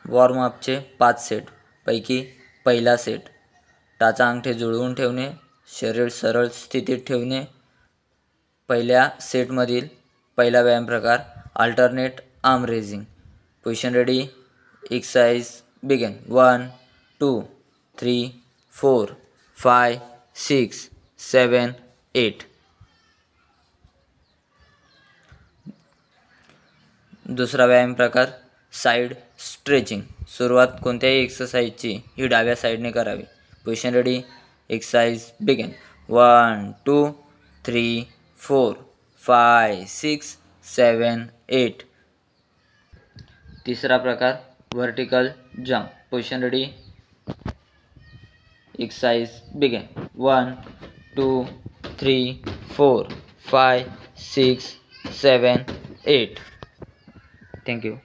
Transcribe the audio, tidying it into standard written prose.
वॉर्मअपचे 5 set पैकी पहिला set, टाचा अंगठे जुळवून ठेवणे, शरीर सरळ स्थितीत ठेवणे. पहिल्या सेटमधील पहिला व्यायाम प्रकार alternate arm raising. Position ready, exercise begin. 1 2 3 4 5 6 7 8. दुसरा व्यायाम प्रकार साईड स्ट्रेचिंग. सुरुवात कोणत्याही एक्सरसाइजची ही डाव्या साईडने करावी. Position ready, exercise begin. 1 2 3 4 5 6 7 8. तिसरा प्रकार vertical jump. Position ready, exercise begin. 1 2 3 4 5 6 7 8. Thank you.